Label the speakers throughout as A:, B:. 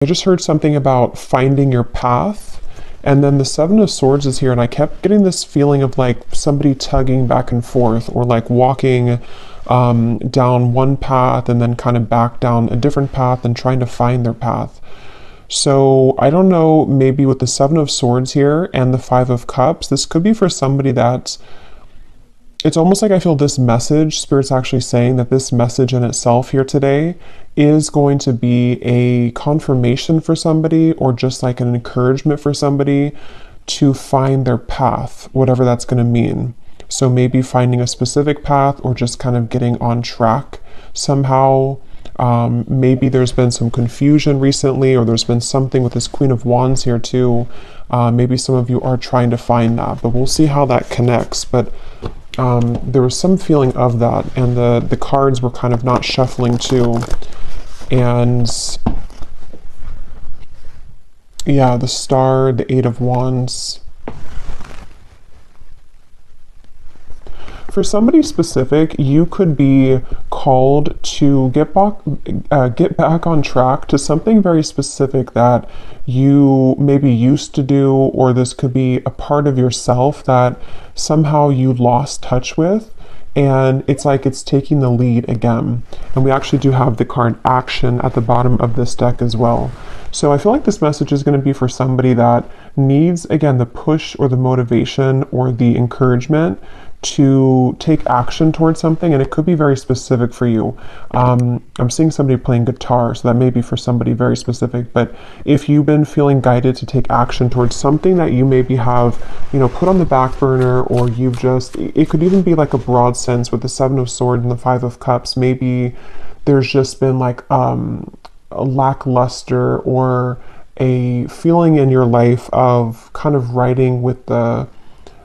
A: I just heard something about finding your path. And then the Seven of Swords is here, and I kept getting this feeling of like somebody tugging back and forth, or like walking down one path and then kind of back down a different path and trying to find their path. So I don't know, maybe with the Seven of Swords here and the Five of Cups, this could be for somebody that's, it's almost like I feel this message, Spirit's actually saying that this message in itself here today is going to be a confirmation for somebody, or just like an encouragement for somebody to find their path, whatever that's going to mean. So maybe finding a specific path, or just kind of getting on track somehow. Maybe there's been some confusion recently, or there's been something with this Queen of Wands here too. Maybe some of you are trying to find that, but we'll see how that connects. But there was some feeling of that, and the cards were kind of not shuffling too. And yeah, the Star, the Eight of Wands. For somebody specific, you could be called to get back on track to something very specific that you maybe used to do, or this could be a part of yourself that somehow you lost touch with, and it's like it's taking the lead again. And we actually do have the card Action at the bottom of this deck as well. So I feel like this message is going to be for somebody that needs, again, the push or the motivation or the encouragement to take action towards something, and it could be very specific for you. I'm seeing somebody playing guitar, so that may be for somebody very specific. But if you've been feeling guided to take action towards something that you maybe have, put on the back burner, or you've just, it could even be like a broad sense with the Seven of Swords and the Five of Cups. Maybe there's just been like a lackluster, or a feeling in your life of kind of riding with the,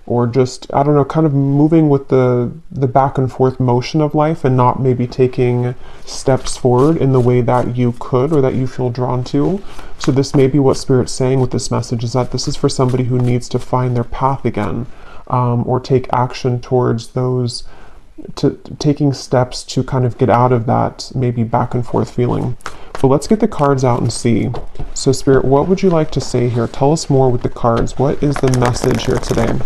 A: or just, I don't know, kind of moving with the back and forth motion of life, and not maybe taking steps forward in the way that you could, or that you feel drawn to. So this may be what Spirit's saying with this message, is that this is for somebody who needs to find their path again, or take action towards those, taking steps to kind of get out of that maybe back and forth feeling. But let's get the cards out and see. So Spirit, what would you like to say here? Tell us more with the cards. What is the message here today?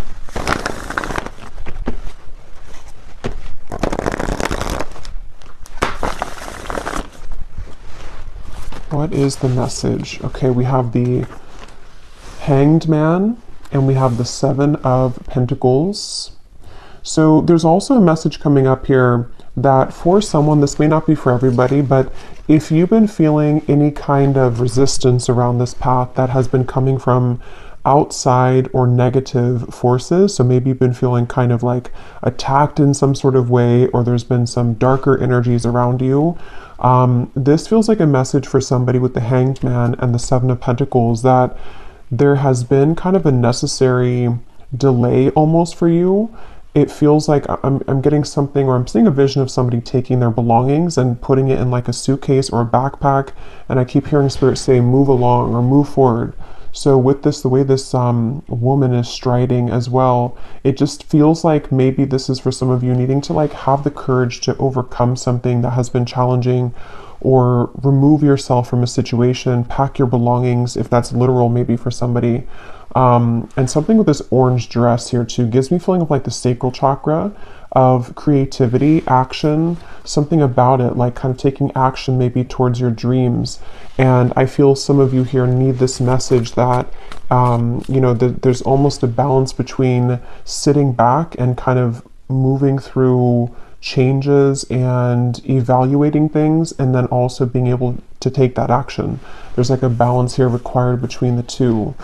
A: What is the message? Okay, we have the Hanged Man, and we have the Seven of Pentacles. So there's also a message coming up here that for someone, this may not be for everybody, but if you've been feeling any kind of resistance around this path that has been coming from outside or negative forces, so maybe you've been feeling kind of like attacked in some sort of way, or there's been some darker energies around you, this feels like a message for somebody with the Hanged Man and the Seven of Pentacles, that there has been kind of a necessary delay almost for you. It feels like I'm getting something, or I'm seeing a vision of somebody taking their belongings and putting it in like a suitcase or a backpack, and I keep hearing Spirit say move along or move forward. So with this, the way this woman is striding as well, it just feels like maybe this is for some of you needing to like have the courage to overcome something that has been challenging, or remove yourself from a situation, pack your belongings, if that's literal maybe for somebody. And something with this orange dress here too gives me feeling of like the sacral chakra, of creativity, action, something about it, like kind of taking action maybe towards your dreams. And I feel some of you here need this message that, there's almost a balance between sitting back and kind of moving through changes and evaluating things, and then also being able to take that action. There's like a balance here required between the two.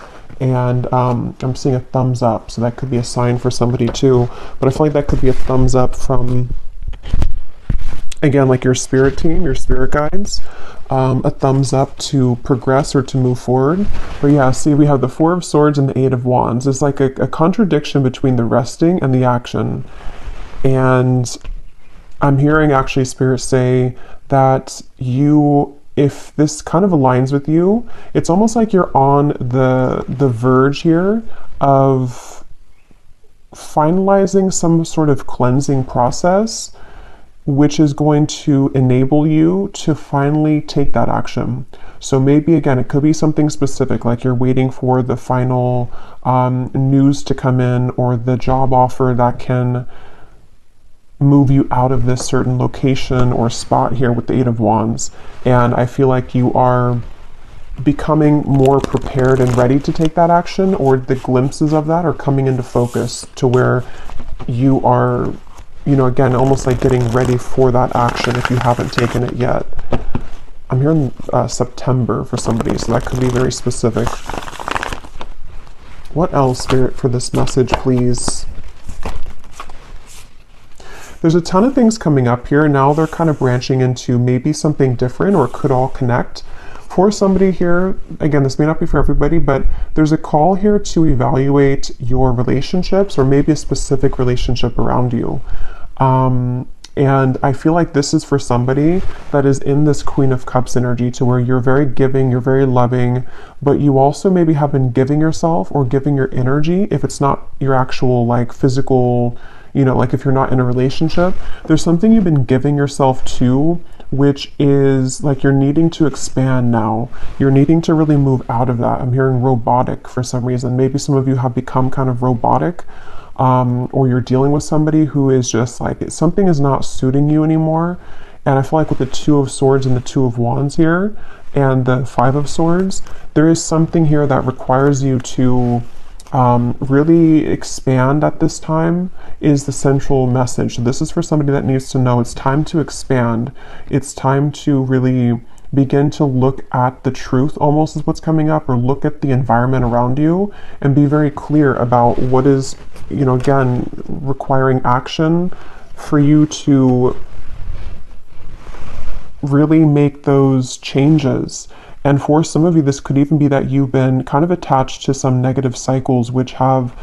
A: And I'm seeing a thumbs up, so that could be a sign for somebody too. But I feel like that could be a thumbs up from, again, like your spirit team, your spirit guides, a thumbs up to progress or to move forward. But yeah, see, we have the Four of Swords and the Eight of Wands. It's like a contradiction between the resting and the action. And I'm hearing actually Spirit say that if this kind of aligns with you, it's almost like you're on the verge here of finalizing some sort of cleansing process which is going to enable you to finally take that action. So maybe, again, it could be something specific, like you're waiting for the final news to come in, or the job offer that can move you out of this certain location or spot here with the Eight of Wands. And I feel like you are becoming more prepared and ready to take that action, or the glimpses of that are coming into focus to where you are, you know, again, almost like getting ready for that action if you haven't taken it yet. I'm hearing September for somebody, so that could be very specific. What else, Spirit, for this message, please? There's a ton of things coming up here. Now they're kind of branching into maybe something different, or it could all connect. For somebody here, again, this may not be for everybody, but there's a call here to evaluate your relationships, or maybe a specific relationship around you. And I feel like this is for somebody that is in this Queen of Cups energy, to where you're very giving, you're very loving, but you also maybe have been giving yourself or giving your energy, if it's not your actual like physical, you know, like if you're not in a relationship, there's something you've been giving yourself to, which is like you're needing to expand now. You're needing to really move out of that. I'm hearing robotic for some reason. Maybe some of you have become kind of robotic, or you're dealing with somebody who is just like, something is not suiting you anymore. And I feel like with the Two of Swords and the Two of Wands here and the Five of Swords, there is something here that requires you to really expand at this time, is the central message. So this is for somebody that needs to know it's time to expand. It's time to really begin to look at the truth, almost, is what's coming up, or look at the environment around you and be very clear about what is, you know, again, requiring action for you to really make those changes. And for some of you, this could even be that you've been kind of attached to some negative cycles, which have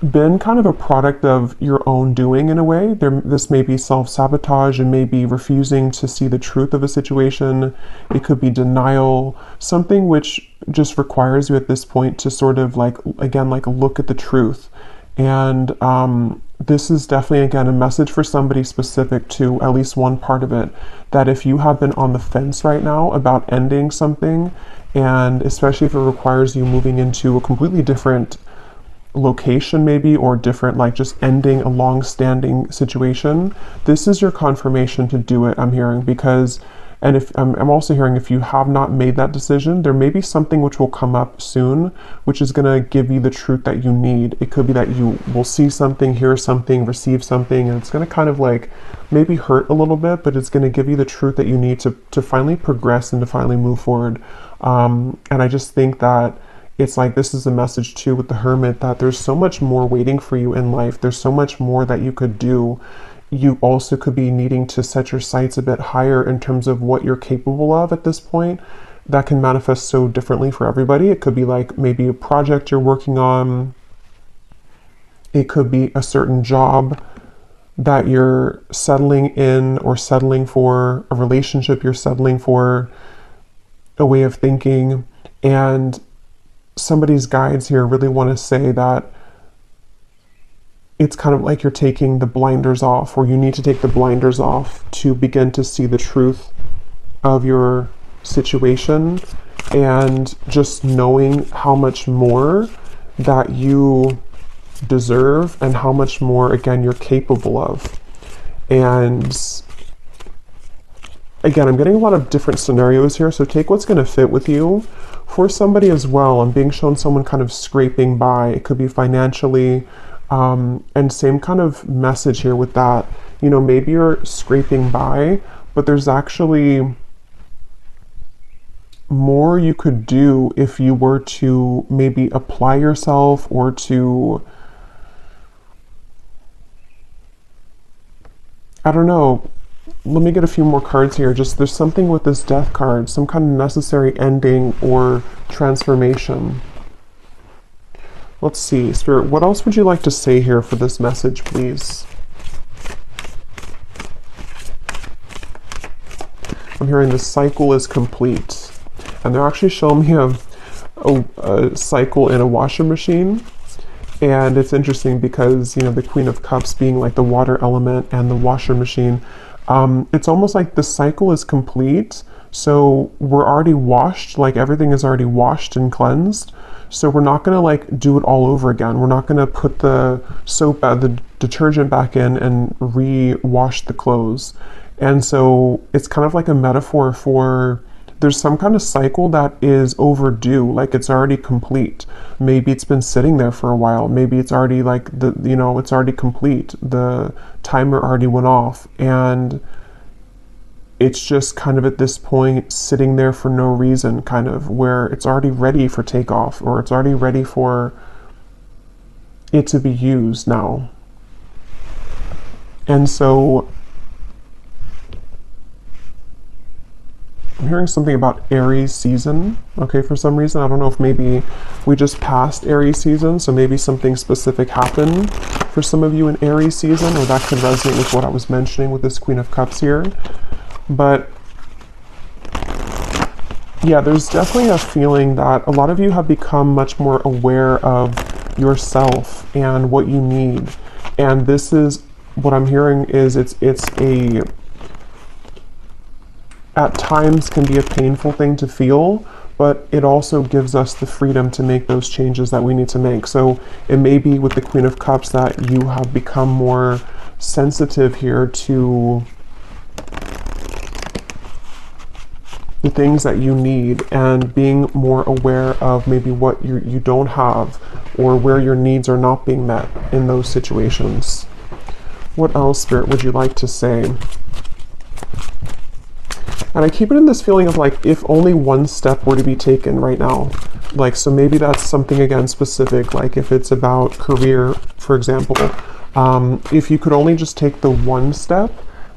A: been kind of a product of your own doing in a way. This may be self-sabotage, and maybe refusing to see the truth of a situation. It could be denial, something which just requires you at this point to sort of like, again, like look at the truth. And this is definitely, again, a message for somebody specific to at least one part of it, that if you have been on the fence right now about ending something, and especially if it requires you moving into a completely different location maybe, or different, like just ending a long-standing situation, this is your confirmation to do it, I'm hearing. Because, and if I'm also hearing, if you have not made that decision, there may be something which will come up soon, which is going to give you the truth that you need. It could be that you will see something, hear something, receive something, and it's going to kind of like maybe hurt a little bit, but it's going to give you the truth that you need to finally progress and to finally move forward. And I just think that it's like, this is a message too with the Hermit, that there's so much more waiting for you in life. There's so much more that you could do. You also could be needing to set your sights a bit higher in terms of what you're capable of at this point. That can manifest so differently for everybody. It could be like maybe a project you're working on. It could be a certain job that you're settling in, or settling for, a relationship you're settling for, a way of thinking. And somebody's guides here really want to say that it's kind of like you're taking the blinders off, or you need to take the blinders off to begin to see the truth of your situation, and just knowing how much more that you deserve, and how much more, again, you're capable of. And again, I'm getting a lot of different scenarios here, so take what's going to fit with you. For somebody as well, I'm being shown someone kind of scraping by. It could be financially, and same kind of message here with that. You know, maybe you're scraping by, but there's actually more you could do if you were to maybe apply yourself, or to, I don't know, let me get a few more cards here. Just, there's something with this Death card, some kind of necessary ending or transformation. Let's see, Spirit, what else would you like to say here for this message, please? I'm hearing the cycle is complete. And they're actually showing me a cycle in a washing machine. And it's interesting because, you know, the Queen of Cups being like the water element and the washer machine, it's almost like the cycle is complete. So we're already washed, like everything is already washed and cleansed. So we're not going to like do it all over again. We're not going to put the soap, the detergent back in and re-wash the clothes. And so it's kind of like a metaphor for there's some kind of cycle that is overdue, like it's already complete. Maybe it's been sitting there for a while. Maybe it's already like it's already complete. The timer already went off, and it's just kind of at this point sitting there for no reason, kind of where it's already ready for takeoff, or it's already ready for it to be used now. And so I'm hearing something about Aries season, okay, for some reason. I don't know if maybe we just passed Aries season, so maybe something specific happened for some of you in Aries season, or that could resonate with what I was mentioning with this Queen of Cups here. But yeah, there's definitely a feeling that a lot of you have become much more aware of yourself and what you need. And this is what I'm hearing is it's a at times can be a painful thing to feel, but it also gives us the freedom to make those changes that we need to make. So it may be with the Queen of Cups that you have become more sensitive here to the things that you need and being more aware of maybe what you don't have or where your needs are not being met in those situations. What else, Spirit, would you like to say? And I keep it in this feeling of like, if only one step were to be taken right now. Like, so maybe that's something, again, specific, like if it's about career, for example, if you could only just take the one step,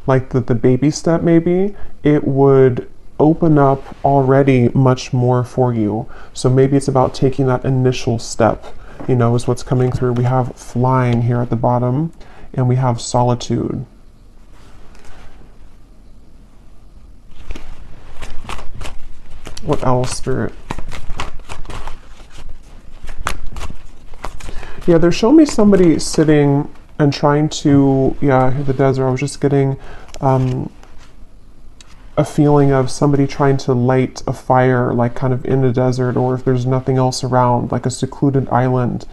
A: like the baby step maybe, it would open up already much more for you. So maybe it's about taking that initial step, you know, is what's coming through. We have flying here at the bottom, and we have solitude. What else, Spirit? Yeah, they're showing me somebody sitting and trying to, yeah, the desert. I was just getting a feeling of somebody trying to light a fire, like kind of in a desert, or if there's nothing else around, like a secluded island,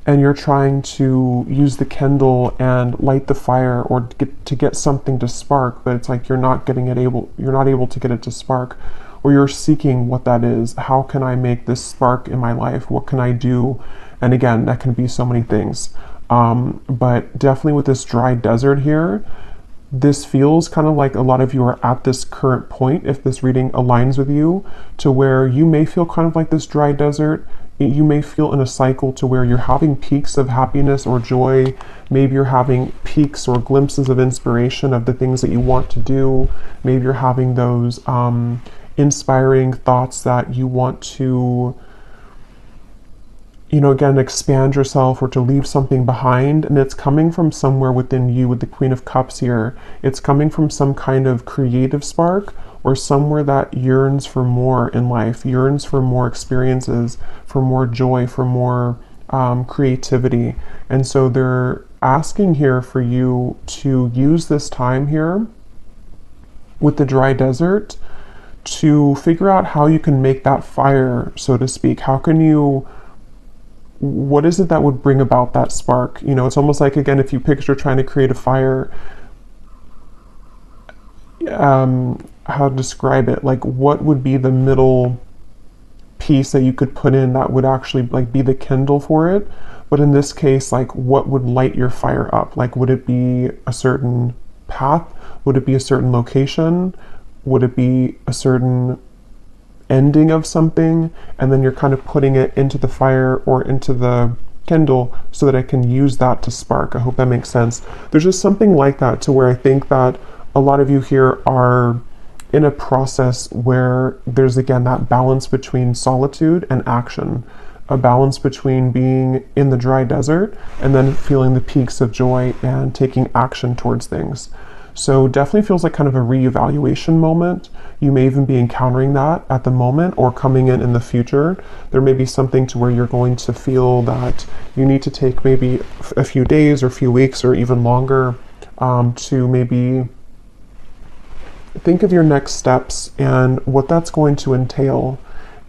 A: and you're trying to use the Kindle and light the fire or get something to spark, but it's like you're not able to get it to spark. Or you're seeking what that is. How can I make this spark in my life? What can I do? And again, that can be so many things. But definitely with this dry desert here, this feels kind of like a lot of you are at this current point, if this reading aligns with you, to where you may feel kind of like this dry desert. You may feel in a cycle to where you're having peaks of happiness or joy. Maybe you're having peaks or glimpses of inspiration of the things that you want to do. Maybe you're having those inspiring thoughts that you want to, you know, again, expand yourself or to leave something behind. And it's coming from somewhere within you with the Queen of Cups here. It's coming from some kind of creative spark or somewhere that yearns for more in life, yearns for more experiences, for more joy, for more creativity. And so they're asking here for you to use this time here with the dry desert to figure out how you can make that fire, so to speak. How can you, what is it that would bring about that spark? You know, it's almost like, again, if you picture trying to create a fire, how to describe it, like what would be the middle piece that you could put in that would actually like be the kindle for it? But in this case, like what would light your fire up? Like, would it be a certain path? Would it be a certain location? Would it be a certain ending of something? And then you're kind of putting it into the fire or into the Kindle so that I can use that to spark. I hope that makes sense. There's just something like that to where I think that a lot of you here are in a process where there's, again, that balance between solitude and action, a balance between being in the dry desert and then feeling the peaks of joy and taking action towards things. So definitely feels like kind of a reevaluation moment. You may even be encountering that at the moment or coming in the future. There may be something to where you're going to feel that you need to take maybe a few days or a few weeks or even longer to maybe think of your next steps and what that's going to entail.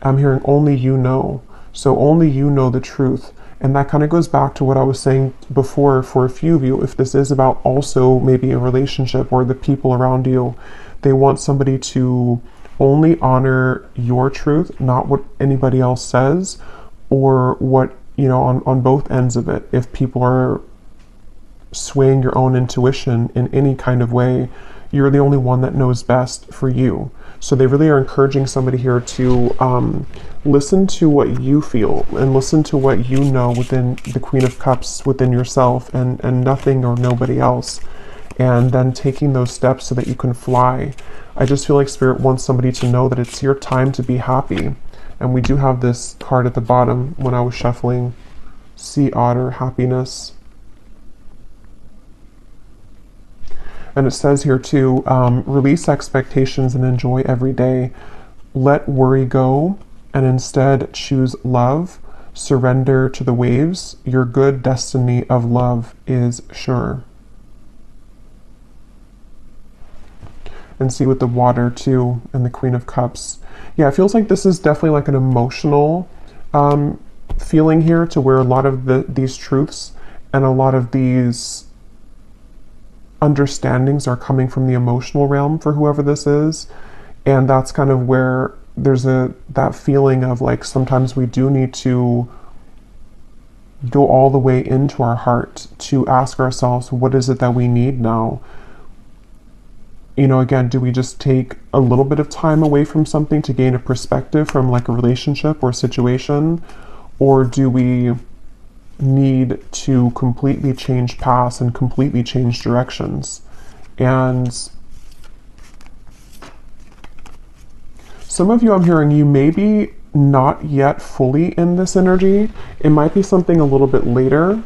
A: I'm hearing only you know. So only you know the truth. And that kind of goes back to what I was saying before for a few of you. If this is about also maybe a relationship or the people around you, they want somebody to only honor your truth, not what anybody else says or what, you know, on both ends of it. If people are swaying your own intuition in any kind of way, you're the only one that knows best for you. So they really are encouraging somebody here to listen to what you feel and listen to what you know within the Queen of Cups, within yourself and nothing or nobody else. And then taking those steps so that you can fly. I just feel like Spirit wants somebody to know that it's your time to be happy. And we do have this card at the bottom when I was shuffling. Sea Otter, happiness. And it says here too, release expectations and enjoy every day. Let worry go and instead choose love. Surrender to the waves. Your good destiny of love is sure. And see with the water too and the Queen of Cups. Yeah, it feels like this is definitely like an emotional feeling here to where a lot of these truths and a lot of these understandings are coming from the emotional realm for whoever this is. And that's kind of where there's that feeling of like sometimes we do need to go all the way into our heart to ask ourselves, what is it that we need now? You know, again, do we just take a little bit of time away from something to gain a perspective from like a relationship or situation? Or do we need to completely change paths and completely change directions? And some of you, I'm hearing you maybe not yet fully in this energy. It might be something a little bit later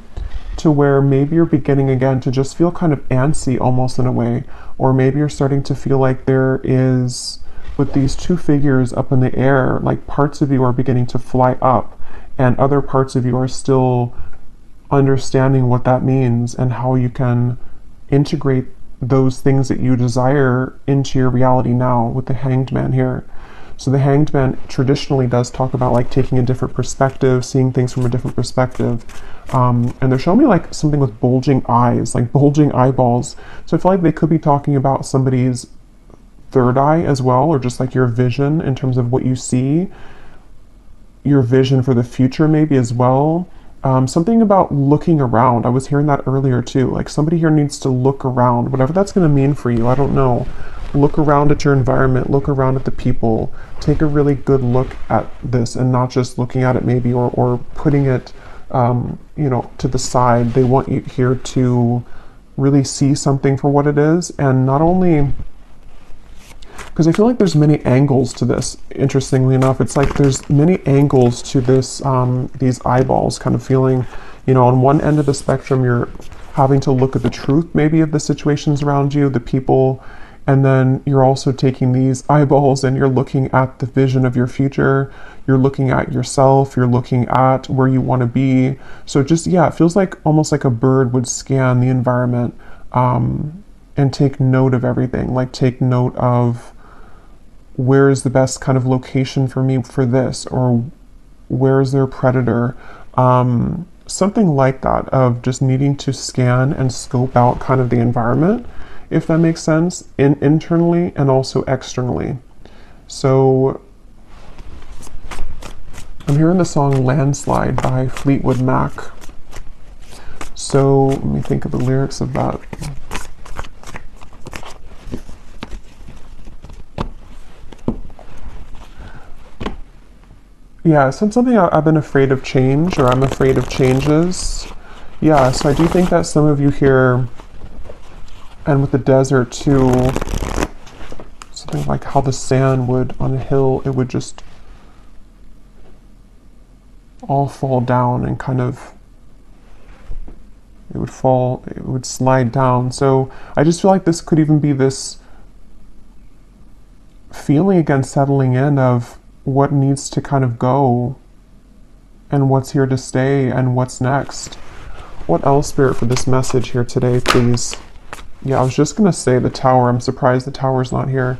A: to where maybe you're beginning again to just feel kind of antsy almost in a way, or maybe you're starting to feel like there is, with these two figures up in the air, like parts of you are beginning to fly up and other parts of you are still understanding what that means and how you can integrate those things that you desire into your reality now with the Hanged Man here. So the Hanged Man traditionally does talk about like taking a different perspective, seeing things from a different perspective. And they're showing me like something with bulging eyes, like bulging eyeballs. So I feel like they could be talking about somebody's third eye as well, or just like your vision in terms of what you see, your vision for the future maybe as well. Something about looking around. I was hearing that earlier too. Like somebody here needs to look around, whatever that's going to mean for you. I don't know. Look around at your environment, look around at the people, take a really good look at this and not just looking at it maybe or putting it, you know, to the side. They want you here to really see something for what it is. And not only, because I feel like there's many angles to this, interestingly enough. It's like there's many angles to this, these eyeballs kind of feeling, you know, on one end of the spectrum, you're having to look at the truth maybe of the situations around you, the people, and then you're also taking these eyeballs and you're looking at the vision of your future. You're looking at yourself. You're looking at where you want to be. So just, yeah, it feels like almost like a bird would scan the environment and take note of everything. Like take note of where is the best kind of location for me for this, or where is there a predator? Something like that, of just needing to scan and scope out kind of the environment, if that makes sense, internally and also externally. So I'm hearing the song Landslide by Fleetwood Mac. So let me think of the lyrics of that. Yeah, so something I've been afraid of change, or I'm afraid of changes. Yeah, so I do think that some of you here, and with the desert too, something like how the sand would, on a hill, it would just all fall down and kind of, it would would fall, it would slide down. So I just feel like this could even be this feeling again settling in of what needs to kind of go and what's here to stay and what's next. What else, Spirit, for this message here today, please? Yeah, I was just going to say the Tower. I'm surprised the Tower's not here.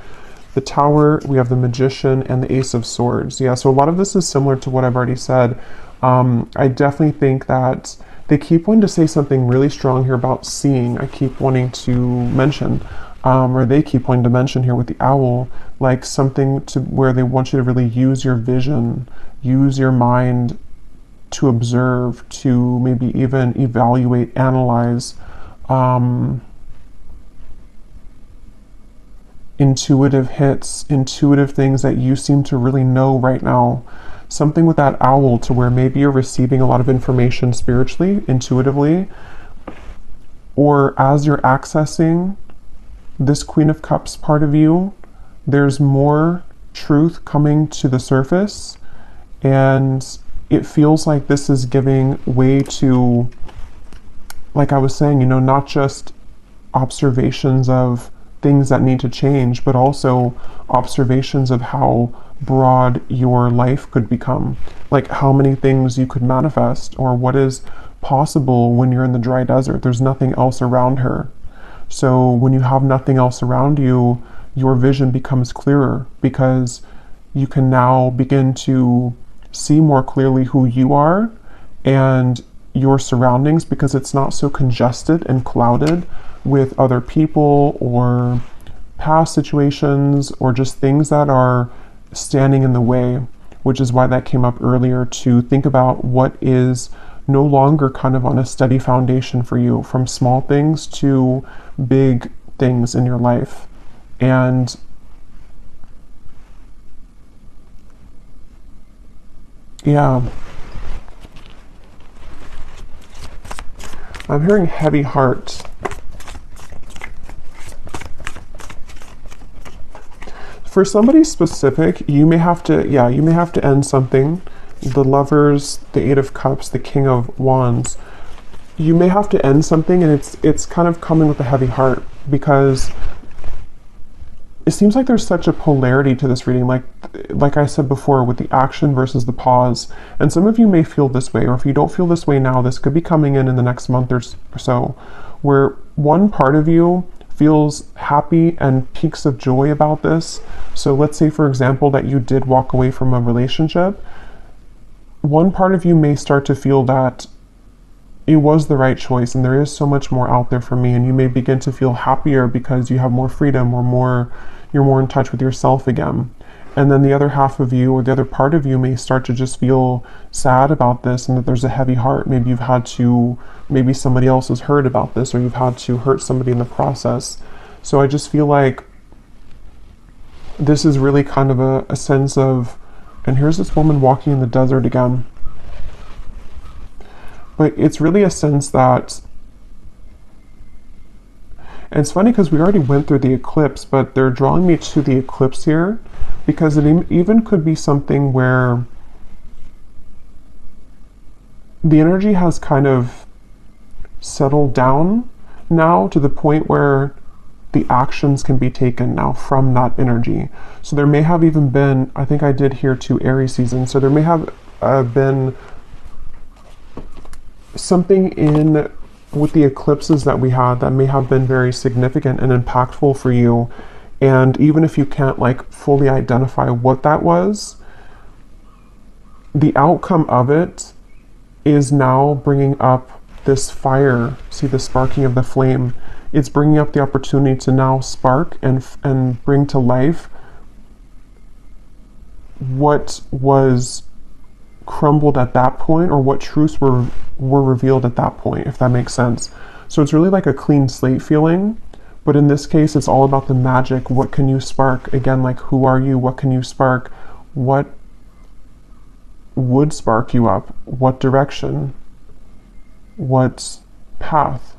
A: The Tower, we have the Magician and the Ace of Swords. Yeah, so a lot of this is similar to what I've already said. I definitely think that they keep wanting to say something really strong here about seeing. I keep wanting to mention, or they keep wanting to mention here with the Owl, like something to where they want you to really use your vision, use your mind to observe, to maybe even evaluate, analyze, intuitive hits, intuitive things that you seem to really know right now. Something with that Owl to where maybe you're receiving a lot of information spiritually, intuitively, or as you're accessing this Queen of Cups part of you, there's more truth coming to the surface, and it feels like this is giving way to, like I was saying, not just observations of things that need to change, but also observations of how broad your life could become, like how many things you could manifest, or what is possible when you're in the dry desert. There's nothing else around her. So when you have nothing else around you, your vision becomes clearer because you can now begin to see more clearly who you are and your surroundings, because it's not so congested and clouded with other people or past situations or just things that are standing in the way, which is why that came up earlier, to think about what is no longer kind of on a steady foundation for you, from small things to big things in your life. And yeah, I'm hearing heavy heart. For somebody specific, you may have to end something. The Lovers, the Eight of Cups, the King of Wands. You may have to end something, and it's kind of coming with a heavy heart, because it seems like there's such a polarity to this reading, like I said before, with the action versus the pause. And some of you may feel this way, or if you don't feel this way now, this could be coming in the next month or so, where one part of you feels happy and peaks of joy about this. So let's say, for example, that you did walk away from a relationship. One part of you may start to feel that it was the right choice and there is so much more out there for me, and you may begin to feel happier because you have more freedom, or you're more in touch with yourself again. And then the other half of you, or the other part of you, may start to just feel sad about this, and that there's a heavy heart. Maybe somebody else has heard about this, or you've had to hurt somebody in the process. So I just feel like this is really kind of a sense of, and here's this woman walking in the desert again. But it's really a sense that, and it's funny because we already went through the eclipse, but they're drawing me to the eclipse here, because it even could be something where the energy has kind of settled down now to the point where the actions can be taken now from that energy. So there may have even been, I think I did here too, Aries season. So there may have been something in with the eclipses that we had that may have been very significant and impactful for you. And even if you can't fully identify what that was, the outcome of it is now bringing up this fire. See the sparking of the flame? It's bringing up the opportunity to now spark and bring to life what was crumbled at that point, or what truths were revealed at that point, if that makes sense. So it's really like a clean slate feeling, but in this case it's all about the magic. What can you spark? Again, who are you? What can you spark? What would spark you up? What direction? What path?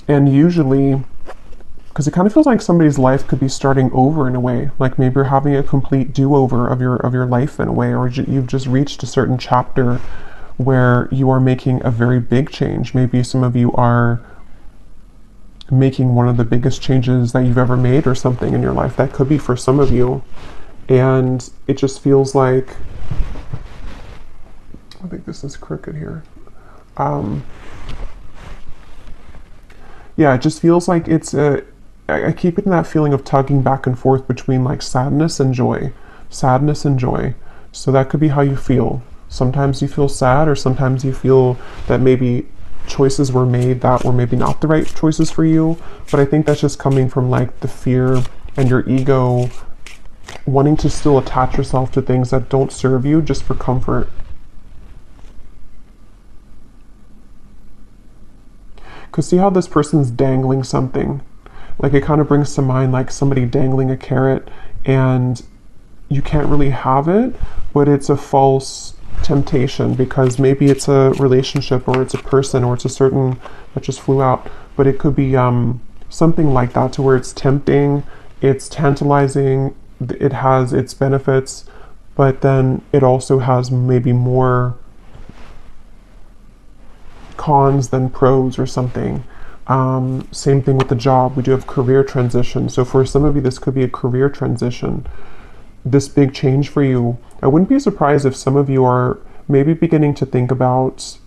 A: And usually, because it kind of feels like somebody's life could be starting over in a way, like maybe you're having a complete do-over of your life in a way, or you've just reached a certain chapter where you are making a very big change. Maybe some of you are making one of the biggest changes that you've ever made or something in your life. That could be for some of you. And it just feels like, I think this is crooked here. Yeah, it just feels like I keep getting that feeling of tugging back and forth between like sadness and joy. Sadness and joy. So that could be how you feel. Sometimes you feel sad, or sometimes you feel that maybe choices were made that were maybe not the right choices for you. But I think that's just coming from like the fear and your ego wanting to still attach yourself to things that don't serve you just for comfort. Because see how this person's dangling something? Like it kind of brings to mind like somebody dangling a carrot, and you can't really have it, but it's a false temptation because maybe it's a relationship, or it's a person, or it's a certain, that just flew out, but it could be something like that, to where it's tempting, it's tantalizing, it has its benefits, but then it also has maybe more cons than pros or something. Same thing with the job. We do have career transition. So for some of you, this could be a career transition. This big change for you. I wouldn't be surprised if some of you are maybe beginning to think about,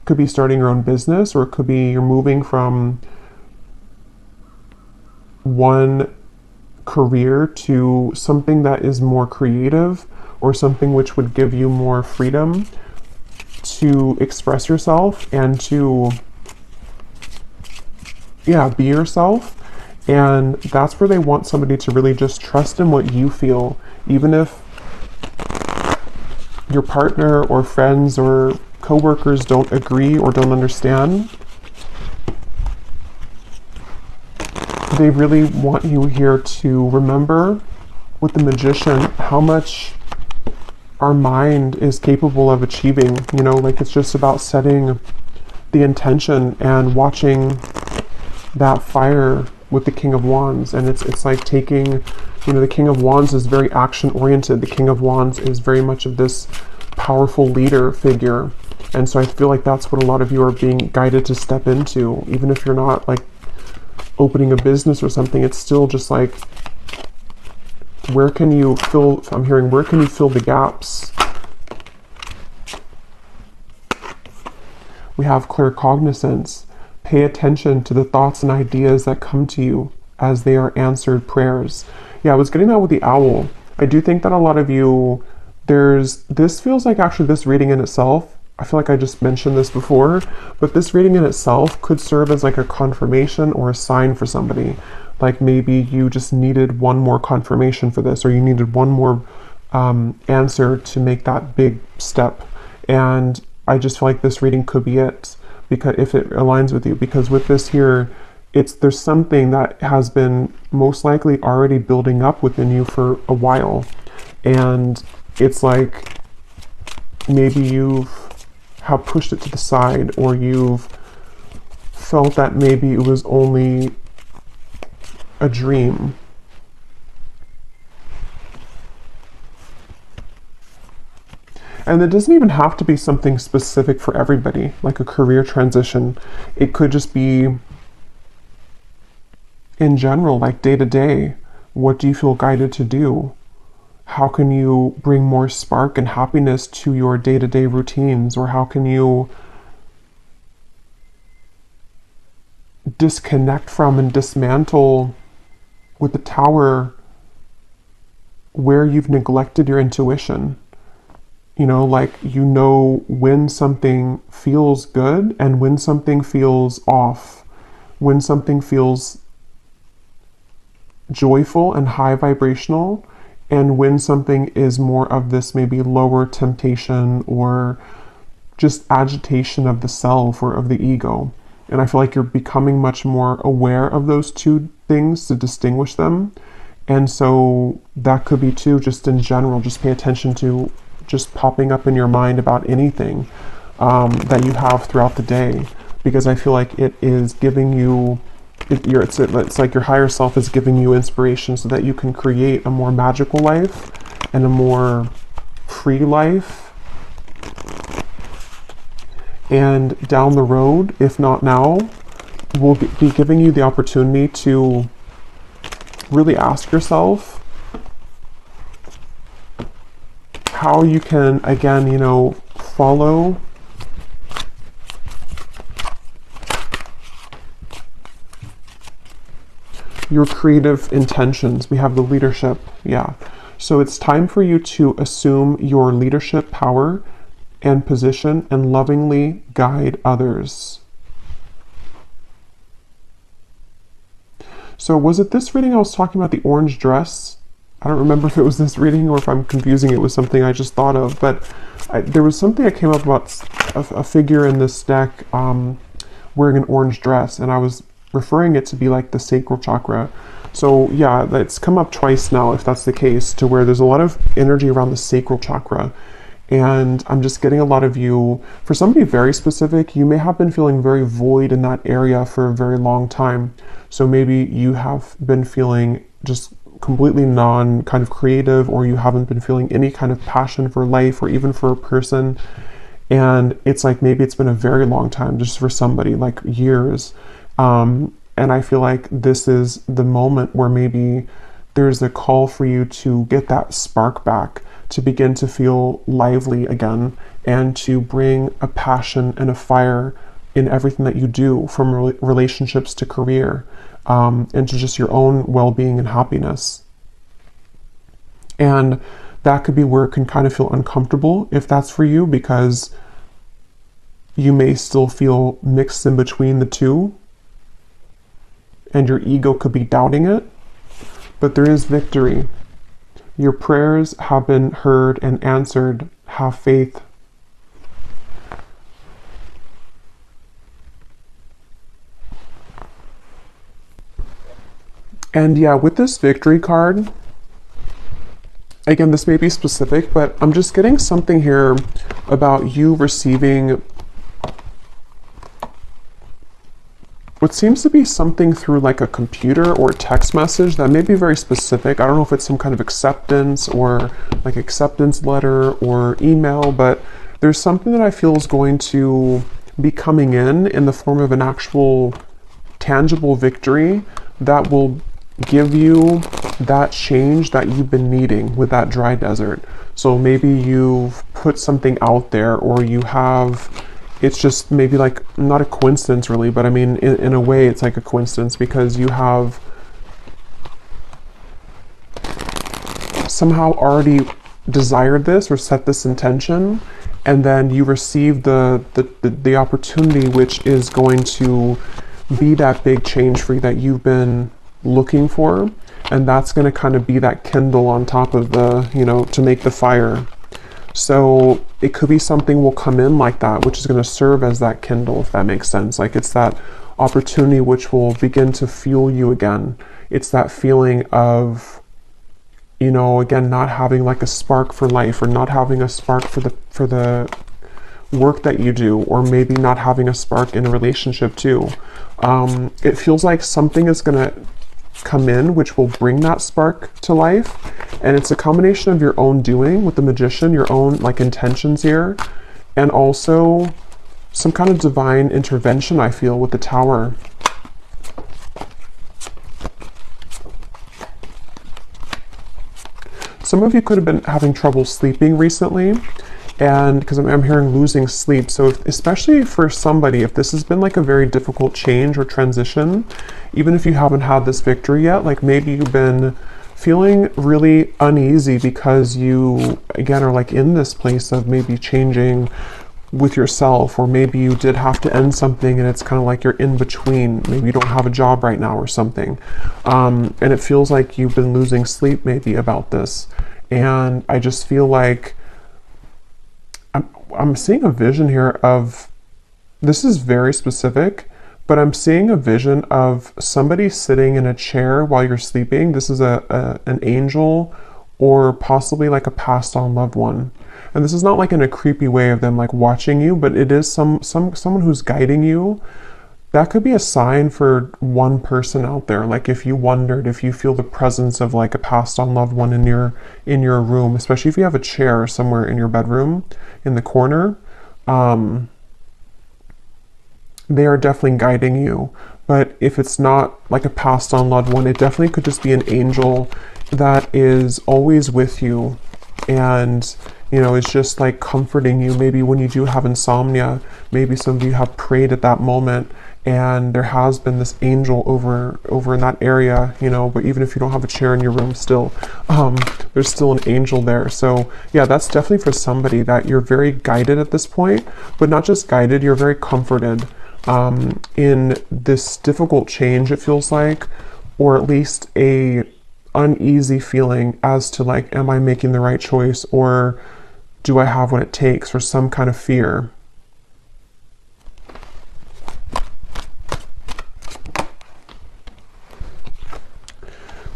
A: could be starting your own business, or it could be you're moving from one career to something that is more creative, or something which would give you more freedom to express yourself and to, yeah, be yourself. And that's where they want somebody to really just trust in what you feel, even if your partner or friends or coworkers don't agree or don't understand. They really want you here to remember with the Magician how much our mind is capable of achieving. You know, like it's just about setting the intention and watching that fire with the King of Wands. And it's like taking, you know, the King of Wands is very action oriented. The King of Wands is very much of this powerful leader figure. And so I feel like that's what a lot of you are being guided to step into. Even if you're not like opening a business or something, it's still just like, where can you fill, I'm hearing, where can you fill the gaps? We have claircognizance. Pay attention to the thoughts and ideas that come to you as they are answered prayers. Yeah, I was getting that with the owl. I do think that a lot of you, this feels like actually this reading in itself, I feel like I just mentioned this before, but this reading in itself could serve as like a confirmation or a sign for somebody. Like maybe you just needed one more confirmation for this, or you needed one more answer to make that big step. And I just feel like this reading could be it, because if it aligns with you, because with this here, there's something that has been most likely already building up within you for a while. And it's like maybe you've have pushed it to the side, or you've felt that maybe it was only a dream. And it doesn't even have to be something specific for everybody, like a career transition. It could just be in general, like day to day. What do you feel guided to do? How can you bring more spark and happiness to your day-to-day routines? Or how can you disconnect from and dismantle with the Tower where you've neglected your intuition? You know, like, you know when something feels good and when something feels off, when something feels joyful and high vibrational, and when something is more of this maybe lower temptation or just agitation of the self or of the ego. And I feel like you're becoming much more aware of those two things to distinguish them. And so that could be too, just in general, just pay attention to just popping up in your mind about anything that you have throughout the day, because I feel like it is giving you, it's like your higher self is giving you inspiration so that you can create a more magical life and a more free life. And down the road, if not now, we'll be giving you the opportunity to really ask yourself how you can, again, you know, follow your creative intentions. We have the leadership, yeah. So it's time for you to assume your leadership power and position and lovingly guide others. So was it this reading I was talking about the orange dress? I don't remember if it was this reading or if I'm confusing it with something I just thought of, but there was something that came up about a figure in this deck wearing an orange dress, and I was referring it to be like the sacral chakra. So yeah, it's come up twice now, if that's the case, to where there's a lot of energy around the sacral chakra. And I'm just getting a lot of you, for somebody very specific, you may have been feeling very void in that area for a very long time. So maybe you have been feeling just completely non kind of creative, or you haven't been feeling any kind of passion for life or even for a person. And it's like maybe it's been a very long time just for somebody, like years. And I feel like this is the moment where maybe there's a call for you to get that spark back, to begin to feel lively again, and to bring a passion and a fire in everything that you do, from relationships to career, and to just your own well-being and happiness. And that could be where it can kind of feel uncomfortable if that's for you, because you may still feel mixed in between the two, and your ego could be doubting it. But there is victory. Your prayers have been heard and answered. Have faith. And yeah, with this victory card, again, this may be specific, but I'm just getting something here about you receiving what seems to be something through like a computer or a text message that may be very specific. I don't know if it's some kind of acceptance or like acceptance letter or email, but there's something that I feel is going to be coming in the form of an actual tangible victory that will give you that change that you've been needing with that dry desert. So maybe you've put something out there, or you have, it's just maybe like not a coincidence really, but I mean in a way it's like a coincidence, because you have somehow already desired this or set this intention, and then you receive the opportunity, which is going to be that big change for you that you've been looking for. And that's going to kind of be that kindle on top of the, you know, to make the fire. So it could be something will come in like that, which is going to serve as that kindle, if that makes sense. Like it's that opportunity which will begin to fuel you again. It's that feeling of, you know, again, not having like a spark for life, or not having a spark for the work that you do, or maybe not having a spark in a relationship too. It feels like something is going to come in which will bring that spark to life, and it's a combination of your own doing with the Magician, your own like intentions here, and also some kind of divine intervention, I feel, with the Tower. Some of you could have been having trouble sleeping recently, and because I'm hearing losing sleep. So especially for somebody, if this has been like a very difficult change or transition, even if you haven't had this victory yet, like maybe you've been feeling really uneasy because you, again, are like in this place of maybe changing with yourself, or maybe you did have to end something and it's kind of like you're in between. Maybe you don't have a job right now or something. And it feels like you've been losing sleep maybe about this. And I just feel like I'm seeing a vision here of, this is very specific, but I'm seeing a vision of somebody sitting in a chair while you're sleeping. This is an angel, or possibly like a passed on loved one. And this is not like in a creepy way of them like watching you, but it is someone who's guiding you. That could be a sign for one person out there. Like if you wondered, if you feel the presence of like a passed on loved one in your room, especially if you have a chair somewhere in your bedroom in the corner, they are definitely guiding you. But if it's not like a passed on loved one, it definitely could just be an angel that is always with you, and it's just like comforting you. Maybe when you do have insomnia, maybe some of you have prayed at that moment, and there has been this angel over in that area, but even if you don't have a chair in your room, still there's still an angel there. So yeah, that's definitely for somebody that you're very guided at this point, but not just guided, you're very comforted in this difficult change, it feels like, or at least a uneasy feeling as to like, am I making the right choice, or do I have what it takes, or some kind of fear.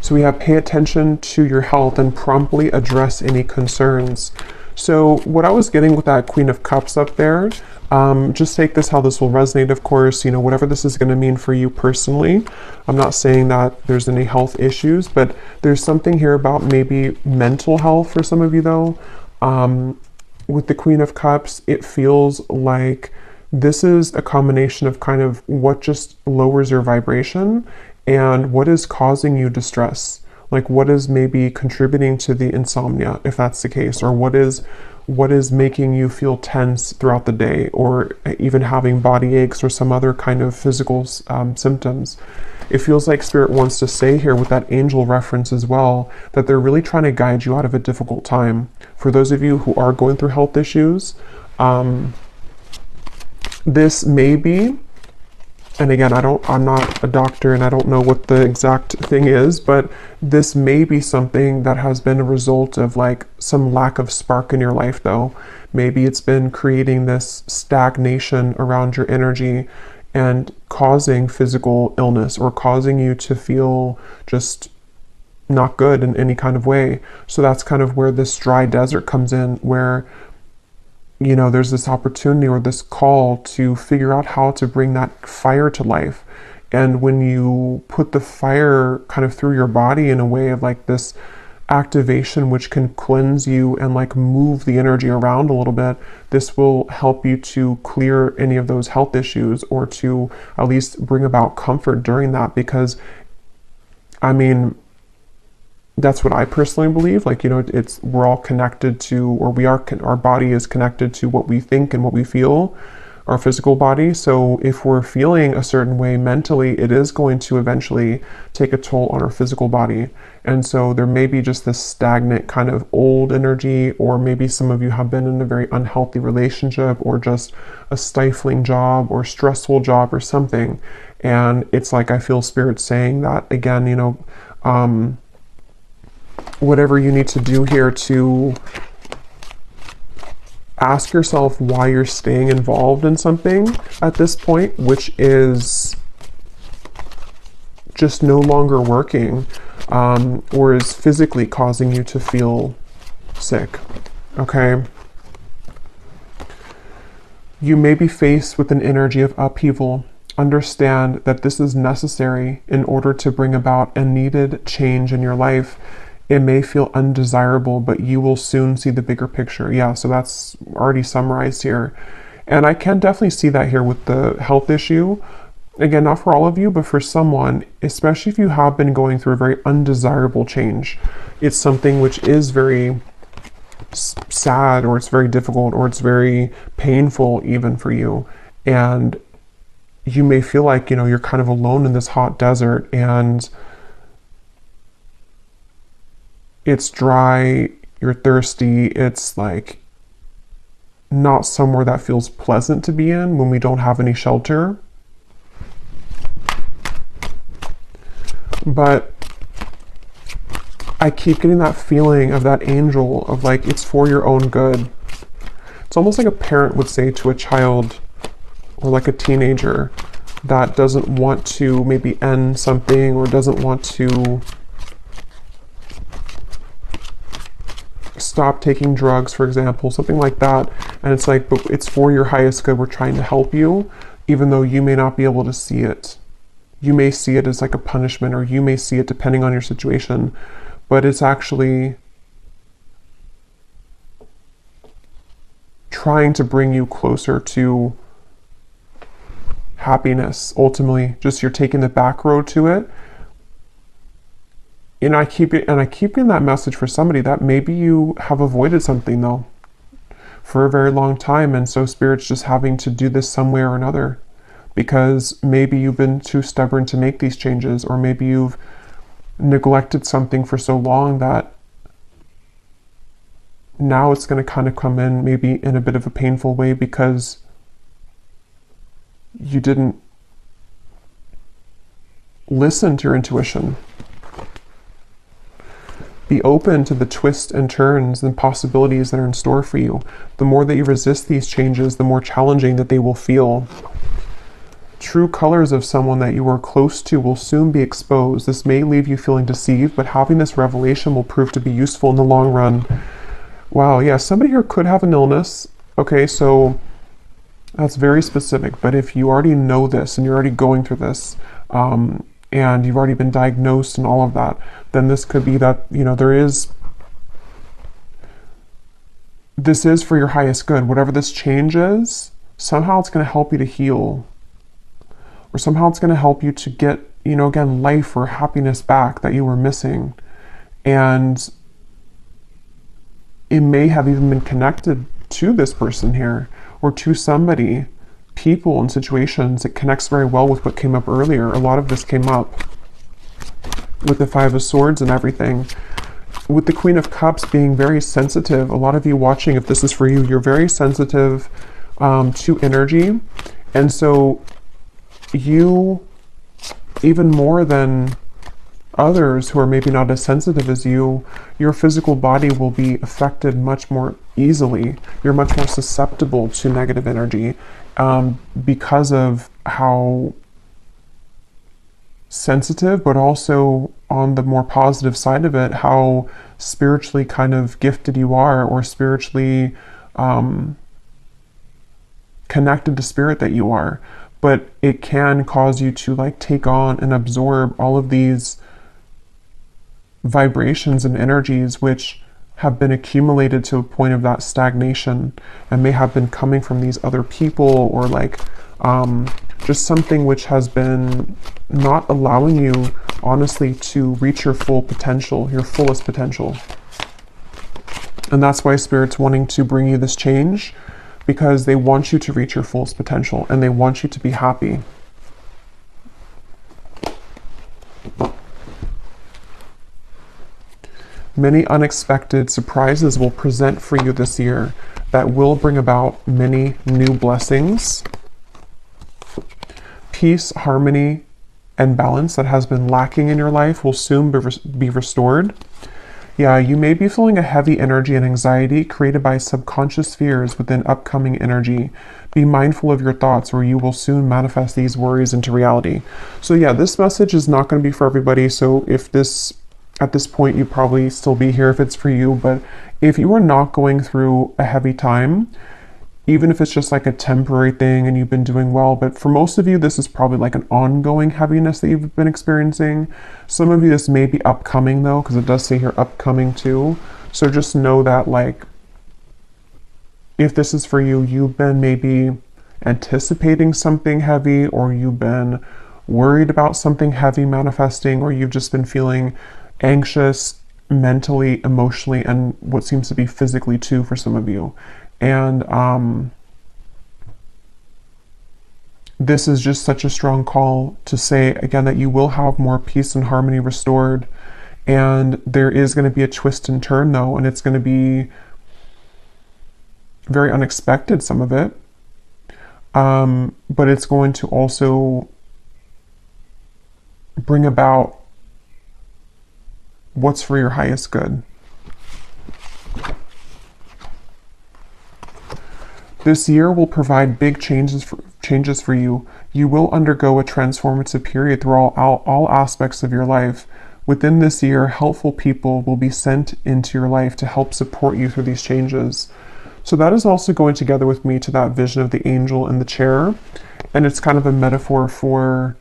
A: So we have pay attention to your health and promptly address any concerns. So what I was getting with that Queen of Cups up there, just take this how this will resonate, of course, whatever this is going to mean for you personally. I'm not saying that there's any health issues, but there's something here about maybe mental health for some of you though. With the Queen of Cups, it feels like this is a combination of kind of what just lowers your vibration and what is causing you distress. Like what is maybe contributing to the insomnia, if that's the case, or what is making you feel tense throughout the day, or even having body aches or some other kind of physical symptoms. It feels like Spirit wants to say here with that angel reference as well, that they're really trying to guide you out of a difficult time. For those of you who are going through health issues, this may be, and again, I'm not a doctor and I don't know what the exact thing is, but this may be something that has been a result of like some lack of spark in your life though. Maybe it's been creating this stagnation around your energy and causing physical illness, or causing you to feel just not good in any kind of way. So that's kind of where this dry desert comes in, where there's this opportunity or this call to figure out how to bring that fire to life. And when you put the fire kind of through your body in a way of like this activation, which can cleanse you and like move the energy around a little bit, this will help you to clear any of those health issues, or to at least bring about comfort during that. Because I mean, that's what I personally believe. Like, we're all connected to, or our body is connected to what we think and what we feel, our physical body. So if we're feeling a certain way mentally, it is going to eventually take a toll on our physical body. And so there may be just this stagnant kind of old energy, or maybe some of you have been in a very unhealthy relationship, or just a stifling job or stressful job or something. And it's like, I feel Spirit saying that again, whatever you need to do here to ask yourself why you're staying involved in something at this point, which is just no longer working, or is physically causing you to feel sick. Okay? You may be faced with an energy of upheaval. Understand that this is necessary in order to bring about a needed change in your life. It may feel undesirable, but you will soon see the bigger picture. Yeah, so that's already summarized here. And I can definitely see that here with the health issue. Again, not for all of you, but for someone, especially if you have been going through a very undesirable change. It's something which is very sad, or it's very difficult, or it's very painful even for you. And you may feel like, you're kind of alone in this hot desert, and it's dry, you're thirsty, it's like not somewhere that feels pleasant to be in when we don't have any shelter. But I keep getting that feeling of that angel of like, it's for your own good. It's almost like a parent would say to a child, or like a teenager that doesn't want to maybe end something, or doesn't want to stop taking drugs, for example, something like that. And it's like, but it's for your highest good. We're trying to help you, even though you may not be able to see it. You may see it as like a punishment, or you may see it depending on your situation, but it's actually trying to bring you closer to happiness. Ultimately, just you're taking the back road to it. And I keep getting that message for somebody that maybe you have avoided something though for a very long time, and so Spirit's just having to do this some way or another, because maybe you've been too stubborn to make these changes, or maybe you've neglected something for so long that now it's going to kind of come in maybe in a bit of a painful way because you didn't listen to your intuition. Be open to the twists and turns and possibilities that are in store for you. The more that you resist these changes, the more challenging that they will feel. True colors of someone that you are close to will soon be exposed. This may leave you feeling deceived, but having this revelation will prove to be useful in the long run. Wow, yeah, somebody here could have an illness. Okay, so that's very specific, but if you already know this and you're already going through this, and you've already been diagnosed and all of that, then this could be that, you know, this is for your highest good. Whatever this change is, somehow it's going to help you to heal. Or somehow it's going to help you to get, you know, again, life or happiness back that you were missing. And it may have even been connected to this person here, or to somebody, people and situations. It connects very well with what came up earlier. A lot of this came up with the Five of Swords and everything. With the Queen of Cups being very sensitive, a lot of you watching, if this is for you, you're very sensitive to energy. And so you, even more than others who are maybe not as sensitive as you, your physical body will be affected much more easily. You're much more susceptible to negative energy because of how sensitive, but also on the more positive side of it, how spiritually kind of gifted you are, or spiritually connected to spirit that you are. But it can cause you to like take on and absorb all of these vibrations and energies which have been accumulated to a point of that stagnation, and may have been coming from these other people, or like just something which has been not allowing you honestly to reach your full potential, your fullest potential. And that's why Spirit's wanting to bring you this change, because they want you to reach your fullest potential and they want you to be happy. Many unexpected surprises will present for you this year that will bring about many new blessings. Peace, harmony, and balance that has been lacking in your life will soon be restored. Yeah, you may be feeling a heavy energy and anxiety created by subconscious fears within upcoming energy. Be mindful of your thoughts, or you will soon manifest these worries into reality. So yeah, this message is not going to be for everybody. So if this, at this point, you probably still be here if it's for you. But if you are not going through a heavy time, even if it's just like a temporary thing and you've been doing well, but for most of you, this is probably like an ongoing heaviness that you've been experiencing. Some of you, this may be upcoming though, because it does say here upcoming too. So just know that, like, if this is for you, you've been maybe anticipating something heavy, or you've been worried about something heavy manifesting, or you've just been feeling anxious mentally, emotionally, and what seems to be physically too for some of you. And this is just such a strong call to say, again, that you will have more peace and harmony restored. And there is going to be a twist and turn, though, and it's going to be very unexpected, some of it. But it's going to also bring about what's for your highest good. This year will provide big changes for you. You will undergo a transformative period through all aspects of your life. Within this year, helpful people will be sent into your life to help support you through these changes. So that is also going together with me to that vision of the angel in the chair. And it's kind of a metaphor for,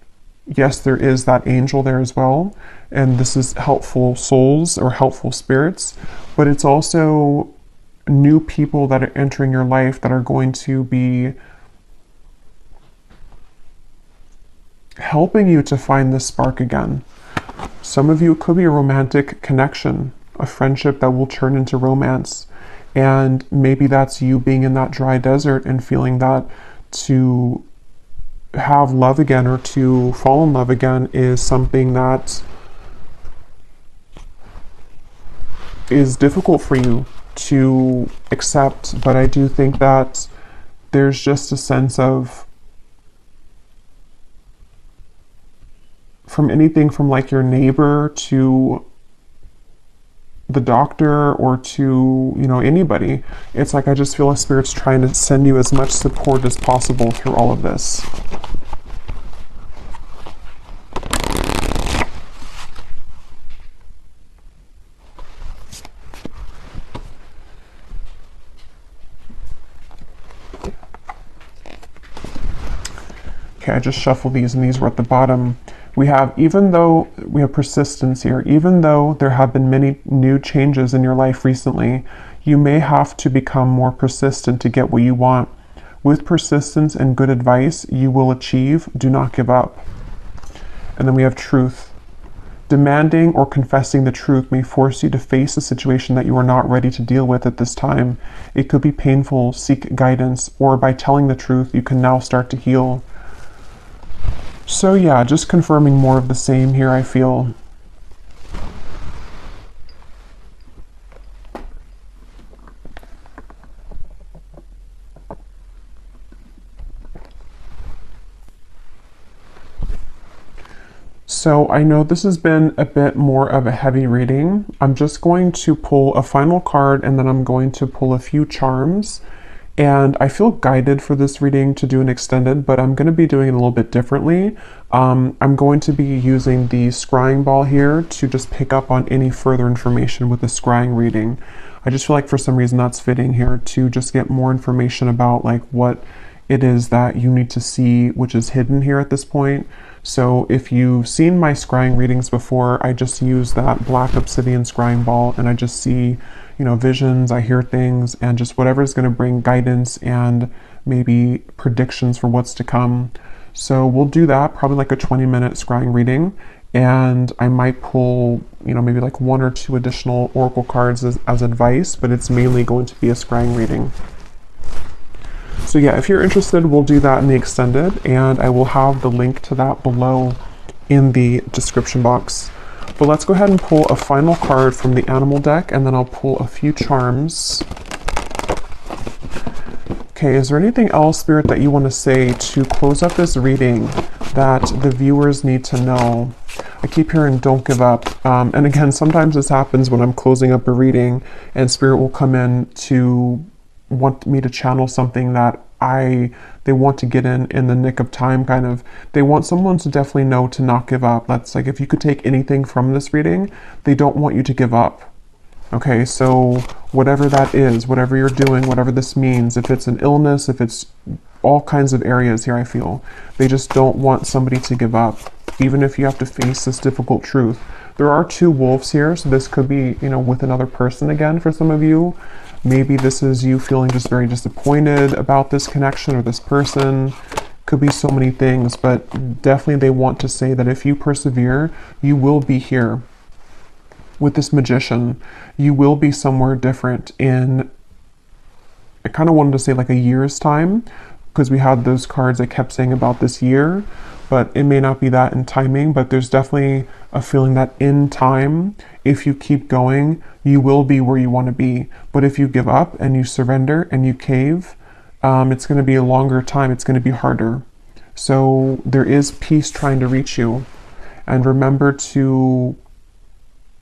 A: yes, there is that angel there as well. And this is helpful souls or helpful spirits, but it's also new people that are entering your life that are going to be helping you to find this spark again. Some of you, it could be a romantic connection, a friendship that will turn into romance. And maybe that's you being in that dry desert and feeling that to have love again or to fall in love again is something that is difficult for you to accept. But I do think that there's just a sense of, from anything from like your neighbor to the doctor or to, you know, anybody, it's like I just feel like Spirit's trying to send you as much support as possible through all of this. Okay, I just shuffled these and these were at the bottom. We have, even though we have persistence here, even though there have been many new changes in your life recently, you may have to become more persistent to get what you want. With persistence and good advice, you will achieve. Do not give up. And then we have truth. Demanding or confessing the truth may force you to face a situation that you are not ready to deal with at this time. It could be painful. Seek guidance, or by telling the truth, you can now start to heal. So yeah, just confirming more of the same here, I feel. So I know this has been a bit more of a heavy reading. I'm just going to pull a final card and then I'm going to pull a few charms. And I feel guided for this reading to do an extended, but I'm going to be doing it a little bit differently. I'm going to be using the scrying ball here to just pick up on any further information with the scrying reading. I just feel like for some reason that's fitting here to just get more information about like what it is that you need to see, which is hidden here at this point. So if you've seen my scrying readings before, I just use that black obsidian scrying ball and I just see, you know, visions, I hear things, and just whatever is going to bring guidance and maybe predictions for what's to come. So we'll do that, probably like a 20-minute scrying reading, and I might pull, you know, maybe like 1 or 2 additional oracle cards as advice, but it's mainly going to be a scrying reading. So yeah, if you're interested, we'll do that in the extended, and I will have the link to that below in the description box. But let's go ahead and pull a final card from the animal deck, and then I'll pull a few charms. Okay, is there anything else, Spirit, that you want to say to close up this reading that the viewers need to know? I keep hearing don't give up. And again, sometimes this happens when I'm closing up a reading and Spirit will come in to want me to channel something that they want to get in the nick of time, kind of. They want someone to definitely know to not give up. That's like, if you could take anything from this reading, they don't want you to give up. Okay, so whatever that is, whatever you're doing, whatever this means, if it's an illness, if it's all kinds of areas here, I feel they just don't want somebody to give up, even if you have to face this difficult truth. There are 2 wolves here, so this could be, you know, with another person again for some of you. Maybe this is you feeling just very disappointed about this connection or this person. Could be so many things, but definitely they want to say that if you persevere, you will be here. With this magician, you will be somewhere different in, I kind of wanted to say like a year's time, because we had those cards I kept saying about this year, but it may not be that in timing, but there's definitely a feeling that in time, if you keep going, you will be where you want to be. But if you give up and you surrender and you cave, it's going to be a longer time. It's going to be harder. So there is peace trying to reach you. And remember to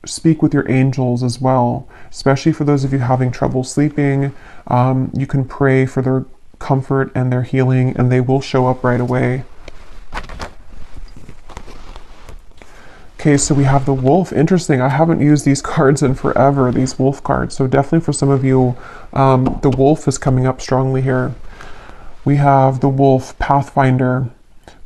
A: speak with your angels as well, especially for those of you having trouble sleeping. You can pray for their comfort and their healing, and they will show up right away. Okay, so we have the wolf. Interesting. I haven't used these cards in forever, these wolf cards. So definitely for some of you, the wolf is coming up strongly here. We have the wolf, Pathfinder.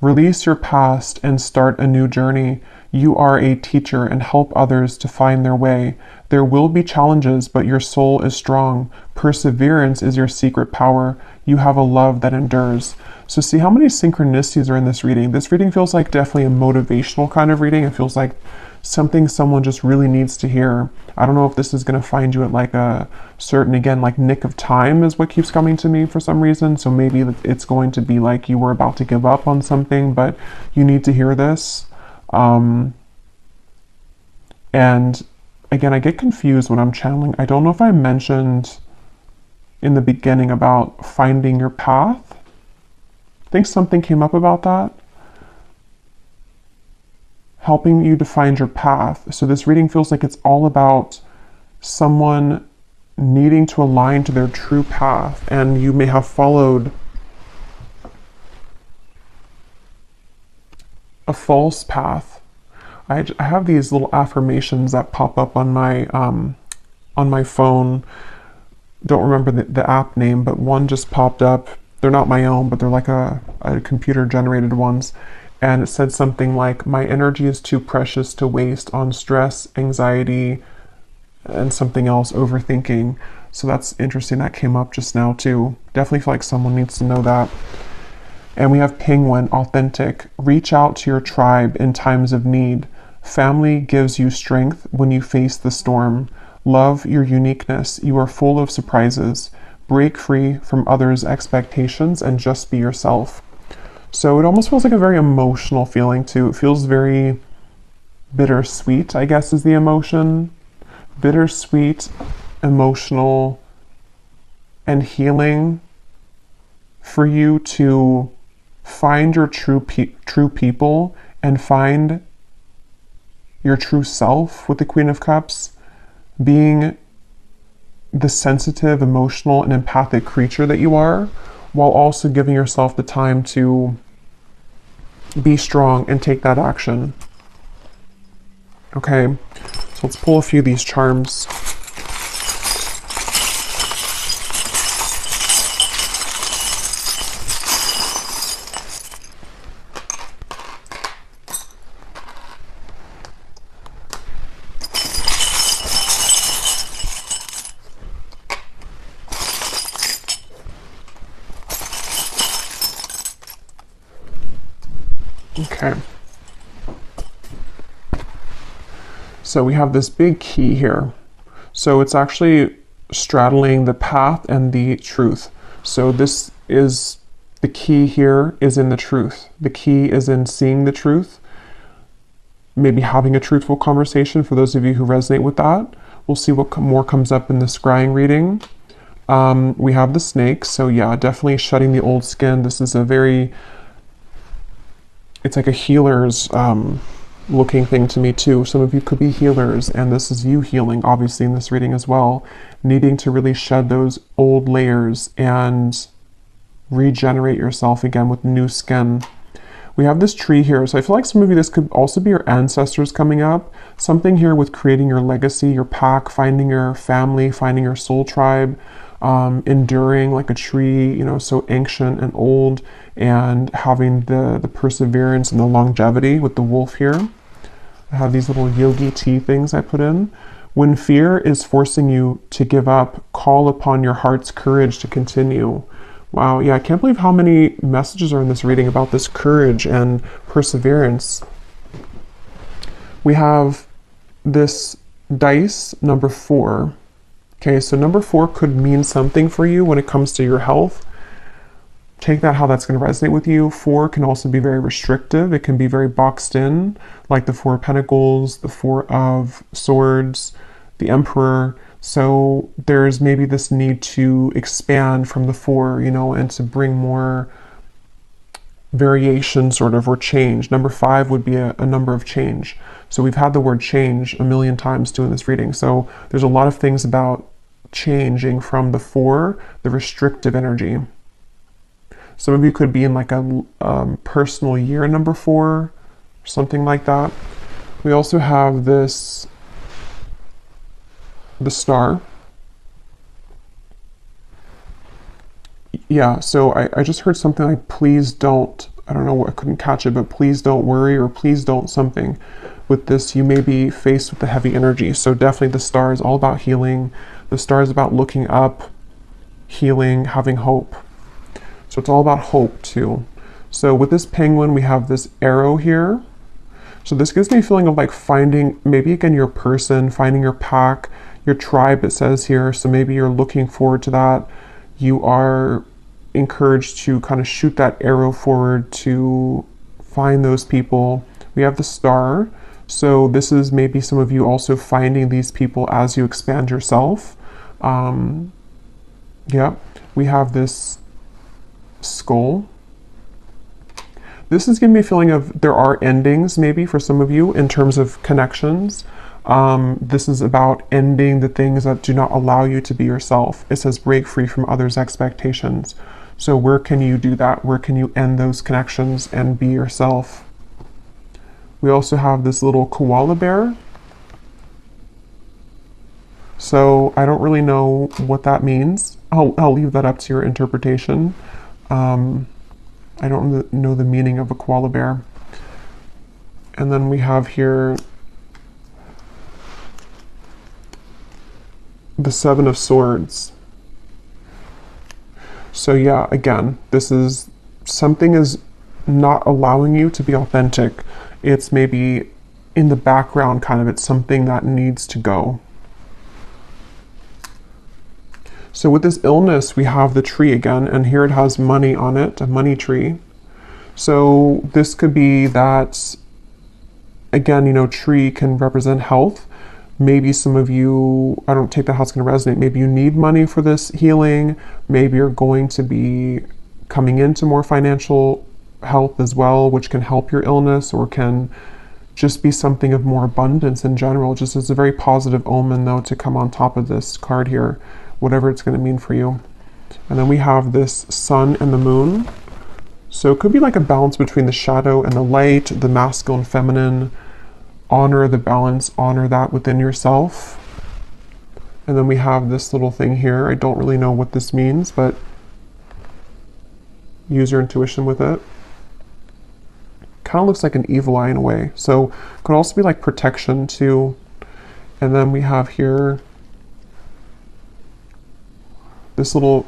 A: Release your past and start a new journey. You are a teacher and help others to find their way. There will be challenges, but your soul is strong. Perseverance is your secret power. You have a love that endures. So see how many synchronicities are in this reading. This reading feels like definitely a motivational kind of reading. It feels like something someone just really needs to hear. I don't know if this is going to find you at like a certain, again, like nick of time is what keeps coming to me for some reason. So maybe it's going to be like you were about to give up on something, but you need to hear this. And again, I get confused when I'm channeling. I don't know if I mentioned in the beginning about finding your path. I think something came up about that. Helping you to find your path. So this reading feels like it's all about someone needing to align to their true path, and you may have followed a false path. I have these little affirmations that pop up on my phone. Don't remember the app name, but one just popped up. They're not my own, but they're like a computer generated ones. And it said something like, my energy is too precious to waste on stress, anxiety, and something else, overthinking. So that's interesting. That came up just now too. Definitely feel like someone needs to know that. And we have Penguin, authentic. Reach out to your tribe in times of need. Family gives you strength when you face the storm. Love your uniqueness. You are full of surprises. Break free from others' expectations and just be yourself. So it almost feels like a very emotional feeling too. It feels very bittersweet, I guess is the emotion. Bittersweet, emotional, and healing for you to find your true people and find your true self with the Queen of Cups, being the sensitive, emotional, and empathic creature that you are, while also giving yourself the time to be strong and take that action. Okay, so let's pull a few of these charms. Okay. So we have this big key here. So it's actually straddling the path and the truth. So this is the key here is in the truth. The key is in seeing the truth, maybe having a truthful conversation for those of you who resonate with that. We'll see what more comes up in the scrying reading. We have the snake. So yeah, definitely shedding the old skin. This is a very, it's like a healer's looking thing to me too. Some of you could be healers, and this is you healing, obviously, in this reading as well, needing to really shed those old layers and regenerate yourself again with new skin. We have this tree here, so I feel like some of you, this could also be your ancestors coming up. Something here with creating your legacy, your pack, finding your family, finding your soul tribe, enduring like a tree, you know, so ancient and old, and having the perseverance and the longevity with the wolf here. I have these little yogi tea things I put in. When fear is forcing you to give up, call upon your heart's courage to continue. Wow, yeah, I can't believe how many messages are in this reading about this courage and perseverance. We have this dice, number 4. Okay, so number 4 could mean something for you when it comes to your health. Take that how that's going to resonate with you. 4 can also be very restrictive. It can be very boxed in, like the 4 of Pentacles, the 4 of Swords, the Emperor. So there's maybe this need to expand from the 4, you know, and to bring more variation sort of, or change. Number 5 would be a number of change. So we've had the word change a million times too in this reading. So there's a lot of things about changing from the 4, the restrictive energy. Some of you could be in like a personal year number 4, something like that. We also have this, the star. Yeah, so I just heard something like, please don't I don't know, I couldn't catch it, but please don't worry, or please don't something. With this, you may be faced with the heavy energy. So definitely the star is all about healing. The star is about looking up, healing, having hope. So it's all about hope too. So with this penguin, we have this arrow here. So this gives me a feeling of like finding, maybe again, your person, finding your pack, your tribe, it says here. So maybe you're looking forward to that. You are encouraged to kind of shoot that arrow forward to find those people. We have the star. So this is maybe some of you also finding these people as you expand yourself. Yeah, we have this skull. This is giving me a feeling of there are endings maybe for some of you in terms of connections. This is about ending the things that do not allow you to be yourself. It says break free from others' expectations. So where can you do that? Where can you end those connections and be yourself? We also have this little koala bear. So I don't really know what that means. I'll leave that up to your interpretation. I don't know the meaning of a koala bear. And then we have here the Seven of Swords. So yeah, again, this is something is not allowing you to be authentic. It's maybe in the background kind of, it's something that needs to go. So with this illness, we have the tree again, and here it has money on it, a money tree. So this could be that, again, you know, tree can represent health. Maybe some of you, I don't take that how it's going to resonate. Maybe you need money for this healing. Maybe you're going to be coming into more financial health as well, which can help your illness or can just be something of more abundance in general. Just as a very positive omen, though, to come on top of this card here, whatever it's going to mean for you. And then we have this sun and the moon. So it could be like a balance between the shadow and the light, the masculine, feminine. Honor the balance, honor that within yourself. And then we have this little thing here. I don't really know what this means, but use your intuition with it. Kind of looks like an evil eye in a way. So it could also be like protection too. And then we have here this little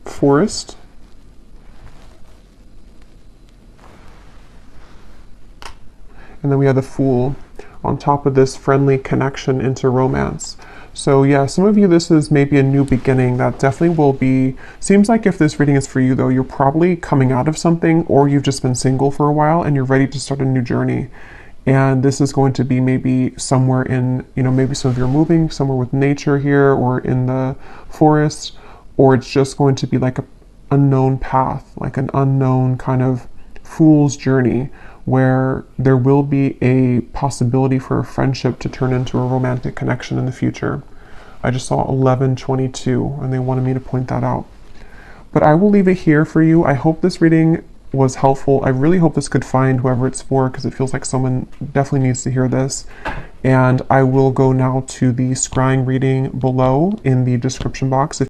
A: forest. And then we have the Fool on top of this friendly connection into romance. So yeah, some of you, this is maybe a new beginning that definitely will be, seems like if this reading is for you though, you're probably coming out of something, or you've just been single for a while and you're ready to start a new journey. And this is going to be maybe somewhere in, you know, maybe some of you are moving somewhere with nature here or in the forest, or it's just going to be like an unknown path, like an unknown kind of fool's journey, where there will be a possibility for a friendship to turn into a romantic connection in the future. I just saw 1122 and they wanted me to point that out. But I will leave it here for you. I hope this reading was helpful. I really hope this could find whoever it's for, because it feels like someone definitely needs to hear this. And I will go now to the scrying reading below in the description box.